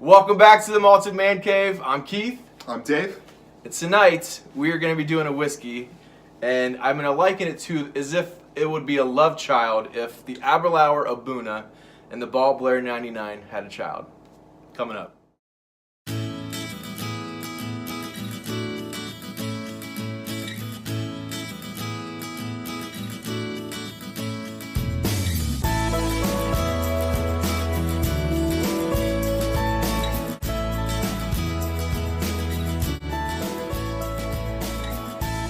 Welcome back to the Malted Man Cave. I'm Keith. I'm Dave. And tonight we are going to be doing a whiskey, and I'm going to liken it to as if it would be a love child if the Aberlour A'bundah and the Balblair 99 had a child. Coming up.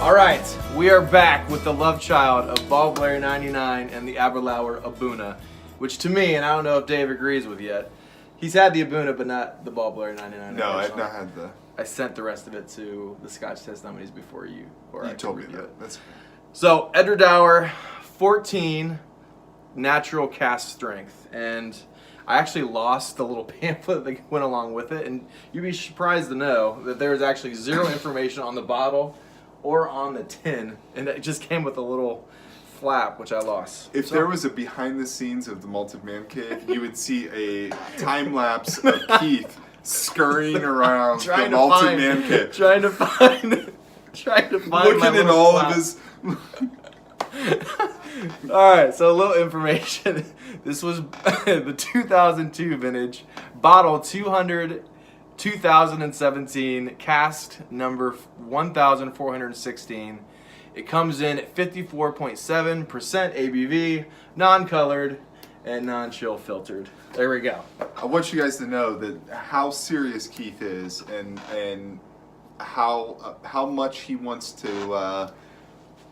All right, we are back with the love child of Balblair 99 and the Aberlour A'bundah, which to me, and I don't know if Dave agrees with yet, he's had the A'bundah but not the Balblair 99. No, I've not had the... I sent the rest of it to the Scotch test dummies before you. You told me that. That's okay. So, Edradour, 14, natural cask strength, and I actually lost the little pamphlet that went along with it, and you'd be surprised to know that there is actually zero information on the bottle or on the tin, and it just came with a little flap, which I lost. If there was a behind the scenes of the Malted Man Cave, you would see a time lapse of Keith scurrying around the Malted Man Cave. Trying to find looking at all of his... Alright, so a little information. This was the 2002 vintage, bottle 2017, cask number 1416. It comes in at 54.7% ABV, non-colored, and non-chill filtered. There we go. I want you guys to know that how serious Keith is and how much he wants to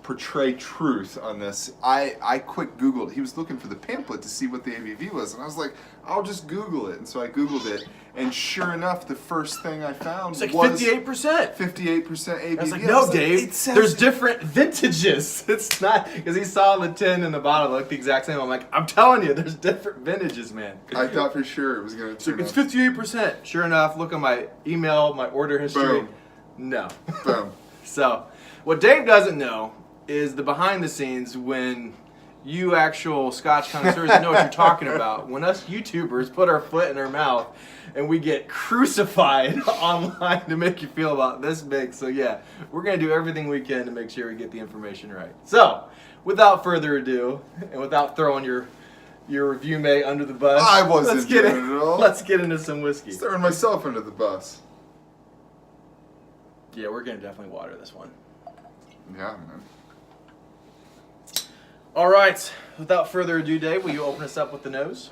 portray truth on this. I quick Googled. He was looking for the pamphlet to see what the ABV was, and I was like, I'll just Google it. And so I Googled it, and sure enough, the first thing I found was was 58%. 58% ABV. I was like, no, Dave, there's different vintages. It's not, because he saw the tin and the bottle look the exact same. I'm like, I'm telling you, there's different vintages, man. I thought for sure it was going to turn It's 58%. Sure enough, look at my email, my order history. Boom. No. Boom. So, what Dave doesn't know is the behind the scenes when you actual Scotch connoisseurs know what you're talking about. When us YouTubers put our foot in our mouth and we get crucified online to make you feel about this big. So yeah, we're going to do everything we can to make sure we get the information right. So, without further ado, and without throwing your review mate under the bus, I wasn't doing it at all. Let's get into some whiskey. Throwing myself under the bus. Yeah, we're going to definitely water this one. Yeah, man. All right, without further ado, Dave, will you open us up with the nose?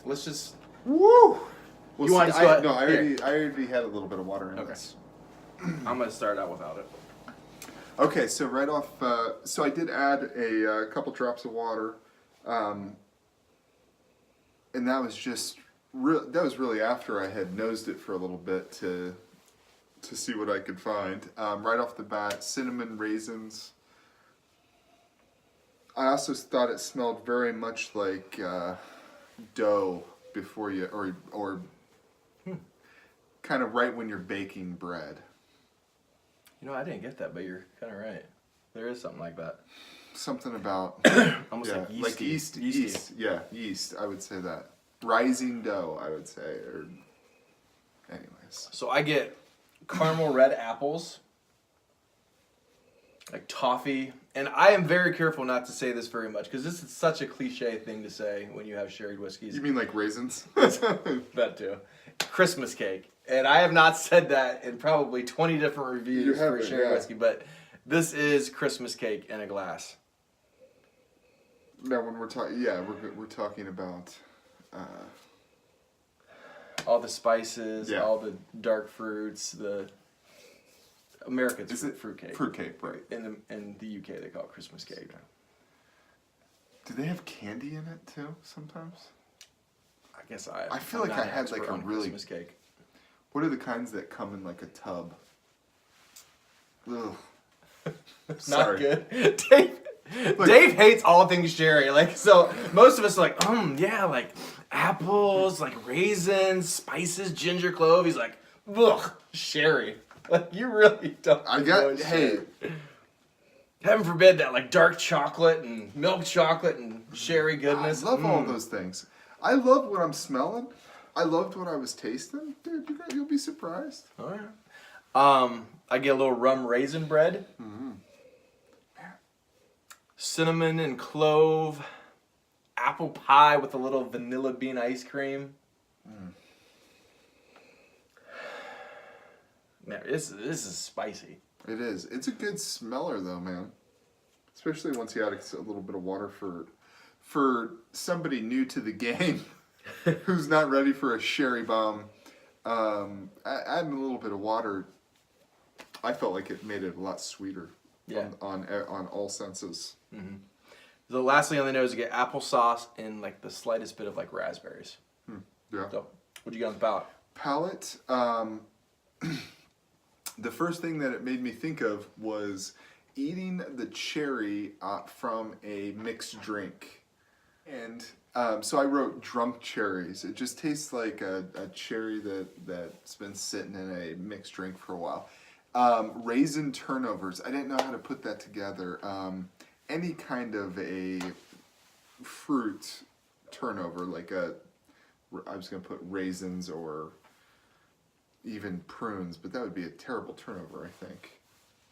Let's just... Woo! Well, You want to go ahead? No, I already had a little bit of water in this. I'm going to start out without it. Okay, so right off, so I did add a couple drops of water, and that was just that was really after I had nosed it for a little bit to see what I could find. Right off the bat, cinnamon, raisins. I also thought it smelled very much like dough before you, or kind of right when you're baking bread. You know, I didn't get that, but you're kind of right. There is something like that. Something about almost like yeasty. Like yeast. Yeah, yeast. I would say that. Rising dough, I would say. Or, anyways. So I get caramel red apples, like toffee, and I am very careful not to say this very much because this is such a cliche thing to say when you have sherry whiskeys. You mean like raisins? That too. Christmas cake. And I have not said that in probably 20 different reviews for sherry whiskey, but this is Christmas cake in a glass. Now, when we're talking, we're talking about all the spices, Yeah. all the dark fruits, the Americans fruitcake. Fruitcake, right? In the UK, they call it Christmas cake. Do they have candy in it too? Sometimes. I guess I feel like I had like a really Christmas cake. What are the kinds that come in like a tub? Ugh. Not good. Dave hates all things sherry. Like, so most of us are like, yeah, like apples, like raisins, spices, ginger, clove. He's like, ugh, sherry. Like, you really don't. Heaven forbid that, like dark chocolate and milk chocolate and sherry goodness. I love all those things. I love what I'm smelling, I loved what I was tasting. Dude, you'll be surprised. All right. I get a little rum raisin bread. Mm-hmm. Cinnamon and clove. Apple pie with a little vanilla bean ice cream. Man, this is spicy. It is. It's a good smeller though, man. Especially once you add a little bit of water for somebody new to the game who's not ready for a sherry bomb. Adding a little bit of water, I felt like it made it a lot sweeter. Yeah. On all senses. Mm-hmm. The last thing on the nose, you get applesauce and like the slightest bit of like raspberries. Yeah. So, what'd you get on the palate? Palate. The first thing that it made me think of was eating the cherry from a mixed drink. And so I wrote drunk cherries. It just tastes like a cherry that's been sitting in a mixed drink for a while. Raisin turnovers. I didn't know how to put that together. Any kind of a fruit turnover, like I was going to put raisins or even prunes, but that would be a terrible turnover, I think.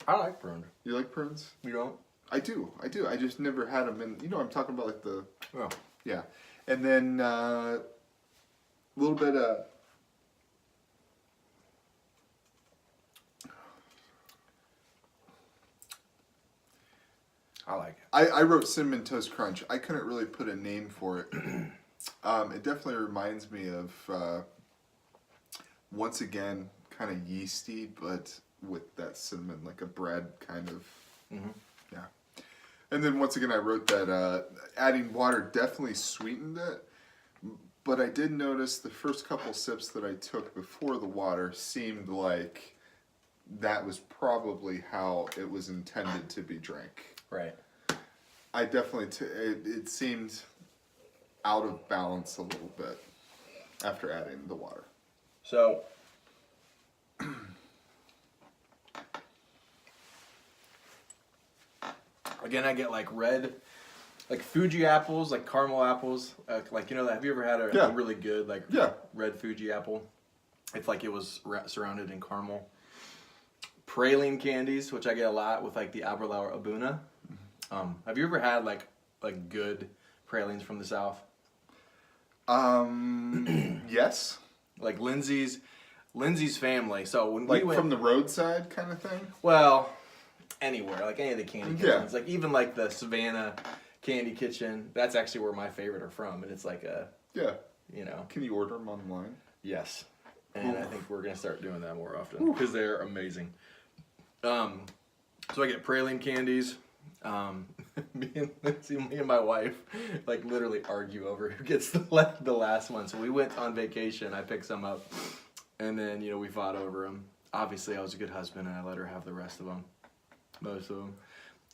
I like prunes. You like prunes? You don't? I do. I just never had them in, I'm talking about like the, Oh. yeah. And then a little bit of, I like it. I wrote Cinnamon Toast Crunch. I couldn't really put a name for it. It definitely reminds me of, once again, kind of yeasty, but with that cinnamon, like a bread kind of, yeah. And then once again, I wrote that adding water definitely sweetened it, but I did notice the first couple sips that I took before the water seemed like that was probably how it was intended to be drank. Right. I definitely, it seemed out of balance a little bit after adding the water. So, again, I get like red, like Fugi apples, like caramel apples. Like, have you ever had a really good, like, red Fugi apple? It's like it was surrounded in caramel. Praline candies, which I get a lot with like the Aberlour A'bundah. Have you ever had like good pralines from the South? Yes. Like Lindsay's family. So when Like we went from the roadside kind of thing? well, anywhere, like any of the candy kitchens. Yeah. Like even like the Savannah Candy Kitchen, that's actually where my favorite are from. And it's like Yeah. you know. Can you order them online? Yes. And I think we're going to start doing that more often because they're amazing. So I get praline candies. Me and my wife like literally argue over who gets the last one. So we went on vacation. I picked some up, and then we fought over them. Obviously, I was a good husband, and I let her have the rest of them, most of them.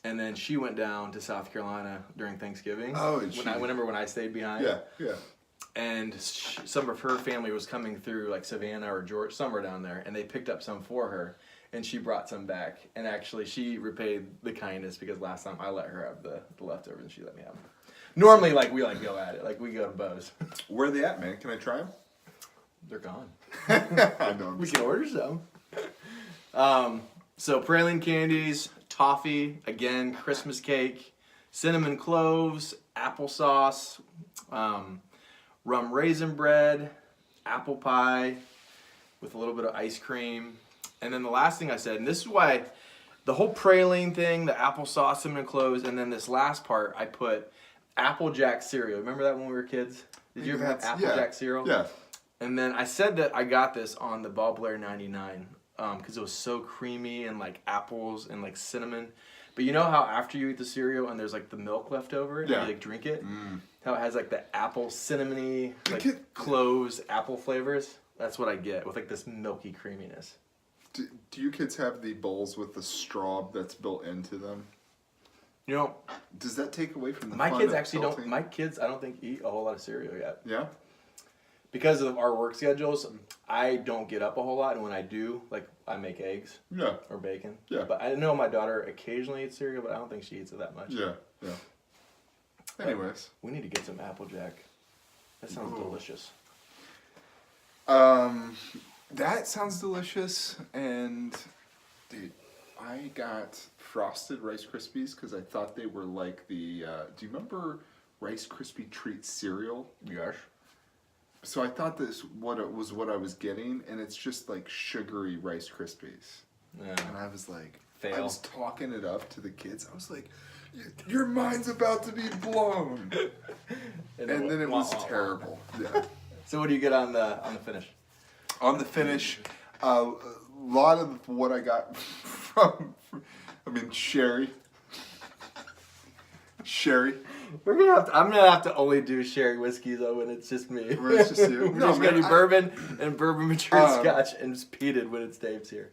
And then she went down to South Carolina during Thanksgiving. Oh, and when I stayed behind. Yeah, yeah. And some of her family was coming through, like Savannah or Georgia, somewhere down there, and they picked up some for her. And she brought some back, and actually she repaid the kindness because last time I let her have the leftovers and she let me have them. Normally, like we go at it, like we go to Bo's. Where are they at, man? Can I try them? They're gone. I know. We can order some. So praline candies, toffee, again Christmas cake, cinnamon cloves, applesauce, rum raisin bread, apple pie with a little bit of ice cream. And then the last thing I said, and this is why the whole praline thing, the applesauce, cinnamon cloves, and then this last part, I put Applejack cereal. Remember that when we were kids? Did you ever have Applejack cereal? Yeah. And then I said that I got this on the Balblair 99 because it was so creamy and like apples and like cinnamon. But you know how after you eat the cereal and there's like the milk left over and you like drink it? How it has like the apple cinnamony, like cloves, apple flavors? That's what I get with like this milky creaminess. Do you kids have the bowls with the straw that's built into them? Does that take away from the my fun kids of actually tilting? don't. My kids, I don't think eat a whole lot of cereal yet. Yeah. Because of our work schedules, I don't get up a whole lot, and when I do, like I make eggs. Yeah. Or bacon. Yeah. But I know my daughter occasionally eats cereal, but I don't think she eats it that much. Yeah. Yeah. Anyways, we need to get some Applejack. That sounds delicious. That sounds delicious. And dude, I got frosted Rice Krispies because I thought they were like the. Do you remember Rice Krispie treat cereal? Yes. So I thought what I was getting, and it's just like sugary Rice Krispies. Yeah. And I was like, Fail. I was talking it up to the kids. I was like, your mind's about to be blown. and then it was terrible. Yeah. So what do you get on the finish? On the finish, a lot of what I got from sherry. Sherry. I'm gonna have to only do sherry whiskey though when it's just me. When it's just you. We're just gonna do bourbon and bourbon matured Scotch and just peated when it's Dave's here.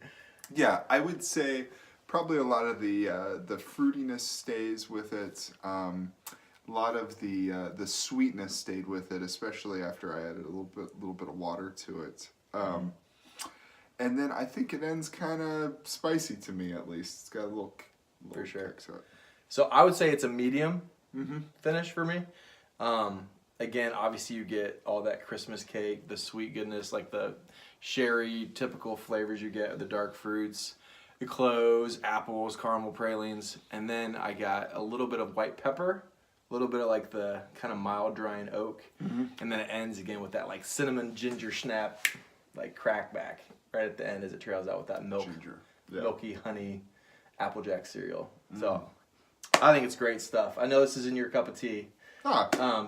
Yeah, I would say probably a lot of the fruitiness stays with it. A lot of the sweetness stayed with it, especially after I added a little bit of water to it. And then I think it ends kind of spicy to me, at least. It's got a little For sure. kick to it. So I would say it's a medium Mm-hmm. finish for me. Again, obviously you get all that Christmas cake, the sweet goodness, like the sherry typical flavors you get, the dark fruits, the cloves, apples, caramel pralines, and then I got a little bit of white pepper, a little bit of like the kind of mild drying oak, and then it ends again with that like cinnamon ginger snap, like crackback right at the end as it trails out with that milky honey Applejack cereal. So I think it's great stuff. I know this isn't your cup of tea,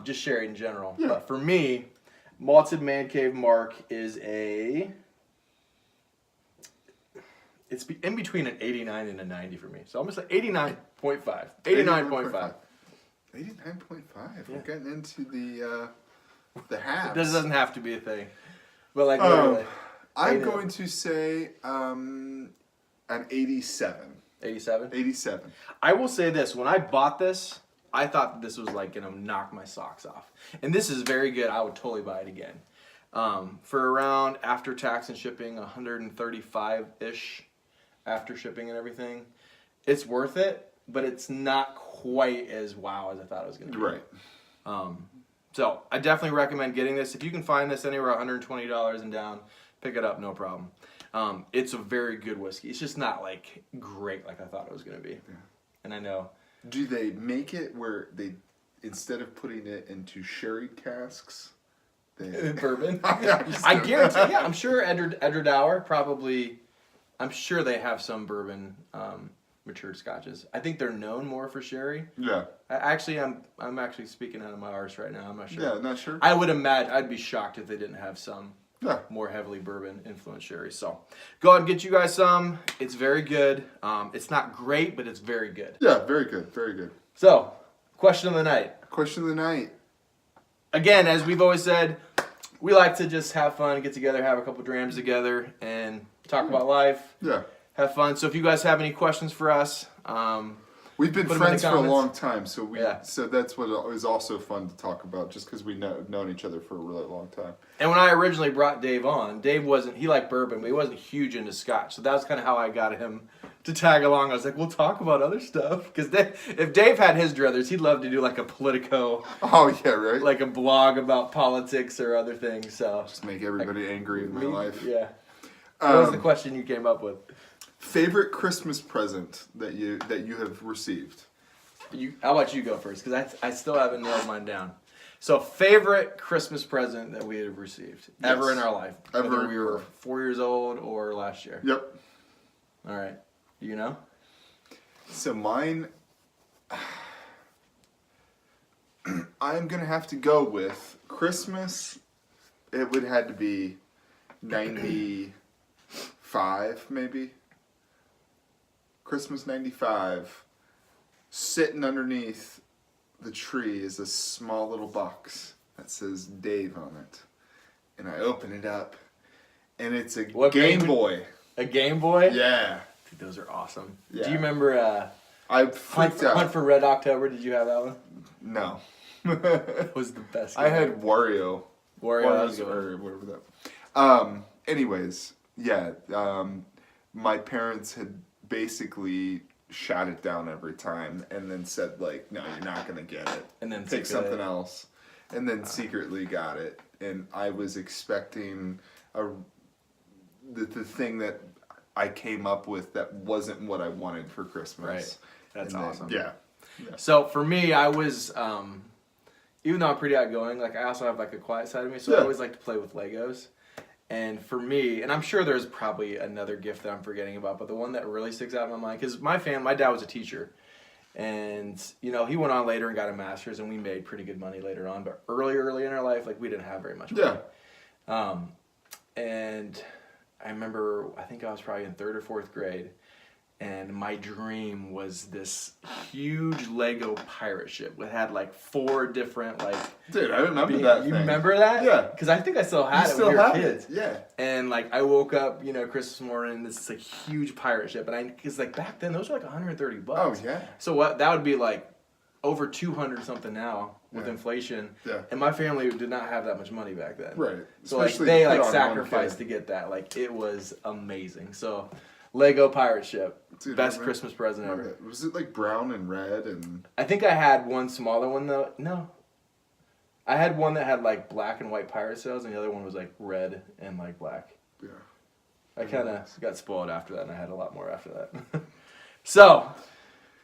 just sherry in general. Yeah. But for me, Malted Man Cave Mark is it's in between an 89 and a 90 for me. So almost like 89.5. 89.5. 89.5. We're getting into the halves. This doesn't have to be a thing. But like literally. I'm going to say an 87. 87? 87. I will say this. When I bought this, I thought that this was like going to knock my socks off. And this is very good. I would totally buy it again. For around, after tax and shipping, 135-ish after shipping and everything. It's worth it, but it's not quite as wow as I thought it was going to be. Right. So I definitely recommend getting this. If you can find this anywhere $120 and down, pick it up, no problem. It's a very good whiskey. It's just not like great like I thought it was going to be. Yeah. And I know. Do they make it where they, instead of putting it into sherry casks, they bourbon? I guarantee. Yeah, I'm sure Edradour probably. I'm sure they have some bourbon matured scotches. I think they're known more for sherry. Yeah. I'm actually speaking out of my arse right now. I'm not sure. Yeah, not sure. I would imagine. I'd be shocked if they didn't have some. Yeah. More heavily bourbon influenced sherry. So go ahead and get you guys some. It's very good. It's not great, but it's very good. Yeah, very good. Very good. So, question of the night. Question of the night. Again, as we've always said, we like to just have fun, get together, have a couple drams together, and talk about life. Yeah. Have fun. So if you guys have any questions for us, we've been friends for a comments. long time, so so that's what is also fun to talk about, just because we've known each other for a really long time. And when I originally brought Dave on, he liked bourbon, but he wasn't huge into Scotch. So that was kind of how I got him to tag along. I was like, we'll talk about other stuff. Because if Dave had his druthers, he'd love to do like a Politico. Oh, yeah, right? Like a blog about politics or other things. So just make everybody angry in my life. Yeah. What was the question you came up with? Favorite Christmas present that you have received? How about you go first? Because I still haven't nailed mine down. So, favorite Christmas present that we have received ever in our life? Ever. Whether we were 4 years old or last year. Yep. All right. You know? So mine, I'm going to have to go with Christmas. It would have to be 95, maybe. Christmas 95. Sitting underneath the tree is a small little box that says Dave on it. And I open it up, and it's a Game Boy. A Game Boy? Yeah. Dude, those are awesome. Yeah. Do you remember I freaked out. Hunt for Red October? Did you have that one? No. It was the best game. I had Wario. Wario's or whatever that. Anyways, yeah. My parents had basically shot it down every time and then said, like, no, you're not going to get it. And then pick something else. And then secretly got it. And I was expecting the thing that I came up with that wasn't what I wanted for Christmas. Right. That's awesome. Yeah. So for me, I was, even though I'm pretty outgoing, like I also have like a quiet side of me, so I always like to play with Legos. And for me, and I'm sure there's probably another gift that I'm forgetting about, but the one that really sticks out in my mind, because my dad was a teacher, and you know, he went on later and got a master's, and we made pretty good money later on. But early in our life, like we didn't have very much money. Yeah. And I remember, I think I was probably in 3rd or 4th grade, and my dream was this huge Lego pirate ship. It had like 4 different like. Dude, I remember that thing. You remember that? Yeah. Because I think I still had it when we were kids. Yeah. And like I woke up, you know, Christmas morning, this like huge pirate ship, and because like back then those were like $130. Oh yeah. So what that would be like over 200 something now with inflation. Yeah. And my family did not have that much money back then. Right. So like they like sacrificed to get that. Like it was amazing. So Lego pirate ship. Dude, best Christmas present ever. Was it like brown and red and? I think I had one smaller one though. No. I had one that had like black and white pirate sails, and the other one was like red and like black. Yeah. I kind of got spoiled after that, and I had a lot more after that. So,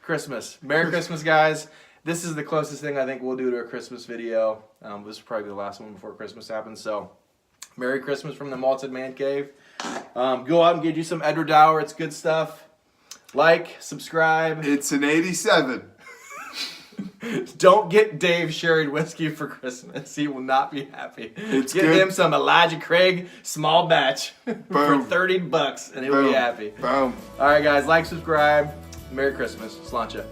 Christmas. Merry Christmas, guys. This is the closest thing I think we'll do to a Christmas video. This will probably be the last one before Christmas happens. So, Merry Christmas from the Malted Man Cave. Go out and get you some Edradour. It's good stuff. Like, subscribe. It's an 87. Don't get Dave sherried whiskey for Christmas. He will not be happy. Get him some Elijah Craig small batch for $30 and he'll be happy. Boom. All right, guys. Like, subscribe. Merry Christmas. Sláinte.